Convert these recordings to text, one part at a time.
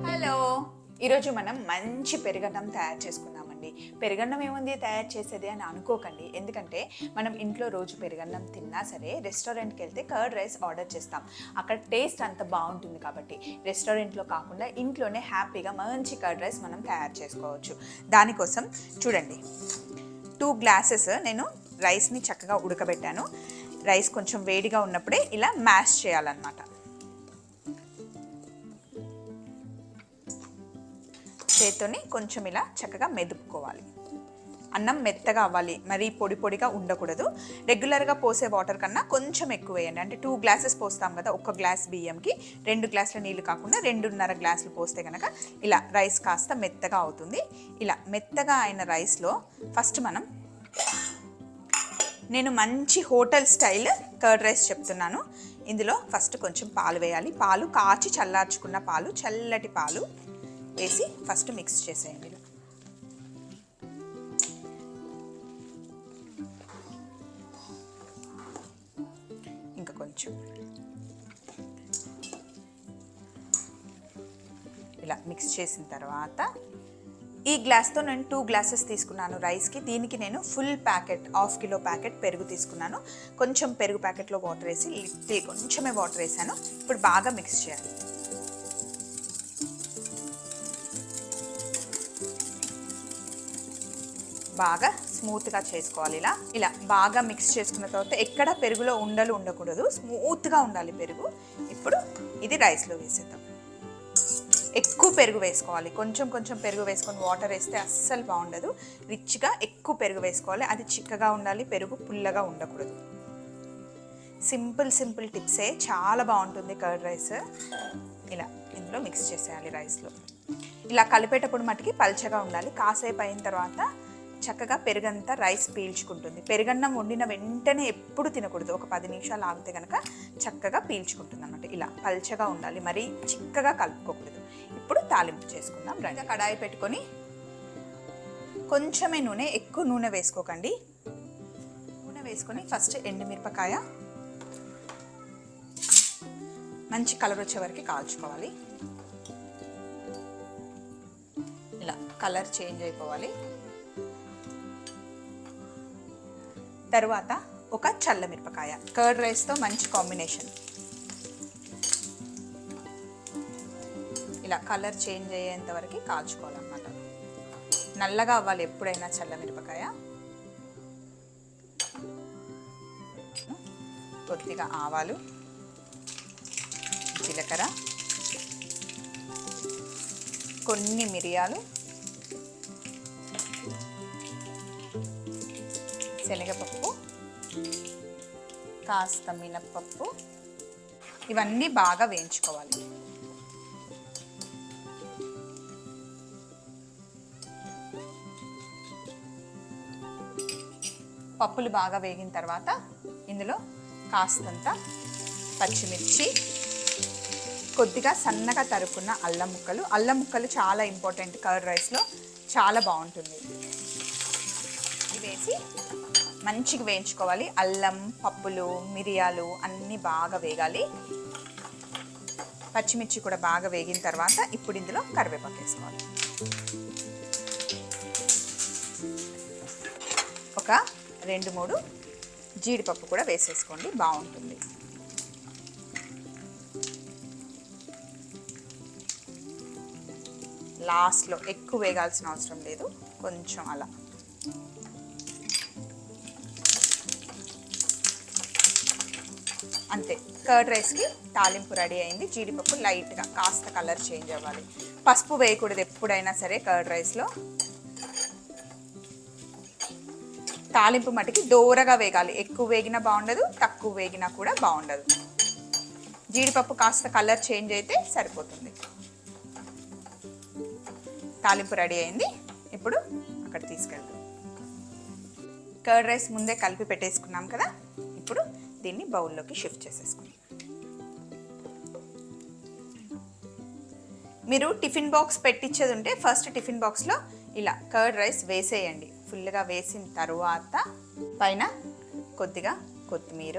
Hello, ఈరోజు మనం మంచి పెరుగన్నం తయారు చేసుకుందామండి. పెరుగన్నం ఏముంది తయారు చేసేది అని అనుకోకండి. ఎందుకంటే మనం ఇంట్లో రోజు పెరుగన్నం తిన్నా సరే రెస్టారెంట్కి వెళ్తే కర్డ్ రైస్ ఆర్డర్ చేస్తాం. అక్కడ టేస్ట్ అంత బాగుంటుంది కాబట్టి రెస్టారెంట్లో కాకుండా ఇంట్లోనే హ్యాపీగా మంచి కర్డ్ రైస్ మనం తయారు చేసుకోవచ్చు. దానికోసం చూడండి, 2 గ్లాసెస్ నేను రైస్ని చక్కగా ఉడకబెట్టాను. రైస్ కొంచెం వేడిగా ఉన్నప్పుడే ఇలా మ్యాష్ చేయాలన్నమాట. చేత్తోని కొంచెం ఇలా చక్కగా మెదుపుకోవాలి. అన్నం మెత్తగా అవ్వాలి, మరీ పొడి పొడిగా ఉండకూడదు. రెగ్యులర్గా పోసే వాటర్ కన్నా కొంచెం ఎక్కువ వేయండి. అంటే 2 గ్లాసెస్ పోస్తాం కదా, 1 గ్లాస్ బియ్యంకి 2 గ్లాసుల నీళ్ళు కాకుండా 2.5 గ్లాసులు పోస్తే కనుక ఇలా రైస్ కాస్త మెత్తగా అవుతుంది. ఇలా మెత్తగా అయిన రైస్లో ఫస్ట్ నేను మంచి హోటల్ స్టైల్ కర్డ్ రైస్ చెప్తున్నాను. ఇందులో ఫస్ట్ కొంచెం పాలు వేయాలి. పాలు కాచి చల్లార్చుకున్న పాలు, చల్లటి పాలు వేసి ఫస్ట్ మిక్స్ చేసేయండి. ఇంకా కొంచెం ఇలా మిక్స్ చేసిన తర్వాత ఈ గ్లాస్తో నేను 2 గ్లాసెస్ తీసుకున్నాను రైస్కి. దీనికి నేను ఫుల్ ప్యాకెట్, 1/2 కిలో ప్యాకెట్ పెరుగు తీసుకున్నాను. కొంచెం పెరుగు ప్యాకెట్లో వాటర్ వేసి లిటిల్ కొంచెమే వాటర్ వేసాను. ఇప్పుడు బాగా మిక్స్ చేయాలి. బాగా స్మూత్గా చేసుకోవాలి. ఇలా బాగా మిక్స్ చేసుకున్న తర్వాత ఎక్కడ పెరుగులో ఉండలు ఉండకూడదు, స్మూత్గా ఉండాలి పెరుగు. ఇప్పుడు ఇది రైస్లో వేసేద్దాం. ఎక్కువ పెరుగు వేసుకోవాలి. కొంచెం కొంచెం పెరుగు వేసుకొని వాటర్ వేస్తే అస్సలు బాగుండదు. రిచ్గా ఎక్కువ పెరుగు వేసుకోవాలి. అది చిక్కగా ఉండాలి, పెరుగు పుల్లగా ఉండకూడదు. సింపుల్ టిప్సే, చాలా బాగుంటుంది కర్డ్ రైస్. ఇలా ఇందులో మిక్స్ చేసేయాలి రైస్లో. ఇలా కలిపేటప్పుడు మటుకి పల్చగా ఉండాలి. కాసేపు అయిన తర్వాత చక్కగా పెరుగంతా రైస్ పీల్చుకుంటుంది. పెరుగన్నం వండిన వెంటనే ఎప్పుడు తినకూడదు. ఒక 10 నిమిషాలు ఆగితే కనుక చక్కగా పీల్చుకుంటుంది అన్నమాట. ఇలా పల్చగా ఉండాలి, మరీ చిక్కగా కలుపుకోకూడదు. ఇప్పుడు తాలింపు చేసుకుందాం. రండి. కడాయి పెట్టుకొని కొంచెమే నూనె, ఎక్కువ నూనె వేసుకోకండి. నూనె వేసుకొని ఫస్ట్ ఎండుమిరపకాయ మంచి కలర్ వచ్చే వరకు కాల్చుకోవాలి. ఇలా కలర్ చేంజ్ అయిపోవాలి. తరువాత ఒక చల్లమిరపకాయ, కర్డ్ రైస్తో మంచి కాంబినేషన్. ఇలా కలర్ చేంజ్ అయ్యేంత వరకు కాల్చుకోవాలన్నమాట. నల్లగా అవ్వాలి ఎప్పుడైనా చల్లమిరపకాయ. కొద్దిగా ఆవాలు, జీలకర్ర, కొన్ని మిరియాలు, శనగపప్పు, కాస్త మినప్పప్పు, ఇవన్నీ బాగా వేయించుకోవాలి. పప్పులు బాగా వేగిన తర్వాత ఇందులో కాస్తంత పచ్చిమిర్చి, కొద్దిగా సన్నగా తరుక్కున్న అల్లం ముక్కలు. అల్లం ముక్కలు చాలా ఇంపార్టెంట్ కర్డ్ రైస్లో, చాలా బాగుంటుంది. ఇవి వేసి మంచిగా వేయించుకోవాలి. అల్లం, పప్పులు, మిరియాలు అన్నీ బాగా వేగాలి. పచ్చిమిర్చి కూడా బాగా వేగిన తర్వాత ఇప్పుడు ఇందులో కరివేపాకు వేసుకోవాలి. ఒక 2-3 జీడిపప్పు కూడా వేసేసుకోండి, బాగుంటుంది. లాస్ట్లో ఎక్కువ వేగాల్సిన అవసరం లేదు, కొంచెం అలా. అంతే, కర్డ్ రైస్కి తాలింపు రెడీ అయింది. జీడిపప్పు లైట్గా కాస్త కలర్ చేంజ్ అవ్వాలి. పసుపు వేయకూడదు ఎప్పుడైనా సరే కర్డ్ రైస్లో. తాలింపు మటుకి దోరగా వేగాలి. ఎక్కువ వేగినా బాగుండదు, తక్కువ వేగినా కూడా బాగుండదు. జీడిపప్పు కాస్త కలర్ చేంజ్ అయితే సరిపోతుంది. తాలింపు రెడీ అయింది. ఇప్పుడు అక్కడ తీసుకెళ్తాం. కర్డ్ రైస్ ముందే కలిపి పెట్టేసుకున్నాం కదా, ఇప్పుడు దీన్ని బౌల్లోకి షిఫ్ట్ చేసేసుకున్నాం. మీరు టిఫిన్ బాక్స్ పెట్టించేది ఉంటే ఫస్ట్ టిఫిన్ బాక్స్లో ఇలా కర్డ్ రైస్ వేసేయండి. ఫుల్గా వేసిన తర్వాత పైన కొద్దిగా కొత్తిమీర,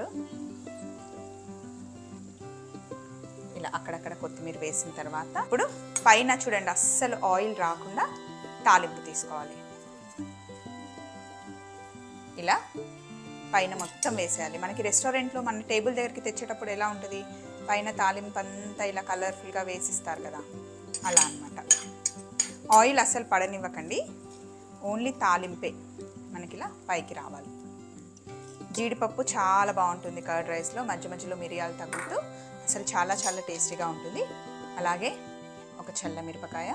ఇలా అక్కడక్కడ కొత్తిమీర వేసిన తర్వాత ఇప్పుడు పైన చూడండి అస్సలు ఆయిల్ రాకుండా తాలింపు తీసుకోవాలి. ఇలా పైన మొత్తం వేసేయాలి. మనకి రెస్టారెంట్లో మన టేబుల్ దగ్గరికి తెచ్చేటప్పుడు ఎలా ఉంటుంది, పైన తాలింపు అంతా ఇలా కలర్ఫుల్గా వేసిస్తారు కదా, అలా అన్నమాట. ఆయిల్ అస్సలు పడనివ్వకండి, ఓన్లీ తాలింపే మనకి ఇలా పైకి రావాలి. జీడిపప్పు చాలా బాగుంటుంది కర్డ్ రైస్లో, మధ్య మధ్యలో మిరియాలు తగులుతూ అసలు చాలా చాలా టేస్టీగా ఉంటుంది. అలాగే ఒక చల్ల మిరపకాయ,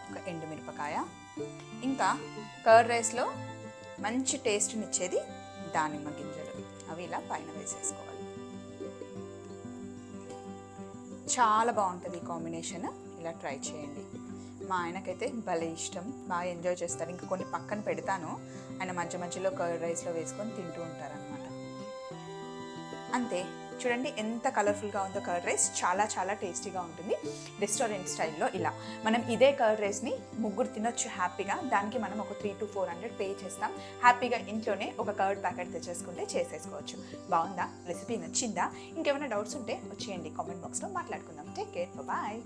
ఒక ఎండు మిరపకాయ, ఇంకా కర్డ్ రైస్లో మంచి టేస్ట్ని ఇచ్చేది దానిమ్మ గింజలు, అవి ఇలా పైన వేసేసుకోవాలి. చాలా బాగుంటుంది ఈ కాంబినేషన్, ఇలా ట్రై చేయండి. మా ఆయనకైతే భలే ఇష్టం, బాగా ఎంజాయ్ చేస్తారు. ఇంకా కొన్ని పక్కన పెడతాను, ఆయన మధ్య మధ్యలో కర్డ్ రైస్లో వేసుకొని తింటూ ఉంటారనమాట. అంతే, చూడండి ఎంత కలర్ఫుల్గా ఉందో కర్డ్ రైస్, చాలా చాలా టేస్టీగా ఉంటుంది రెస్టారెంట్ స్టైల్లో. ఇలా మనం ఇదే కర్డ్ రైస్ని ముగ్గురు తినొచ్చు హ్యాపీగా. దానికి మనం ఒక 300 to 400 పే చేస్తాం. హ్యాపీగా ఇంట్లోనే ఒక కర్డ్ ప్యాకెట్ తెచ్చేసుకుంటే చేసేసుకోవచ్చు. బాగుందా? రెసిపీ నచ్చిందా? ఇంకేమైనా డౌట్స్ ఉంటే వచ్చేయండి, కామెంట్ బాక్స్లో మాట్లాడుకుందాం. Take care, bye.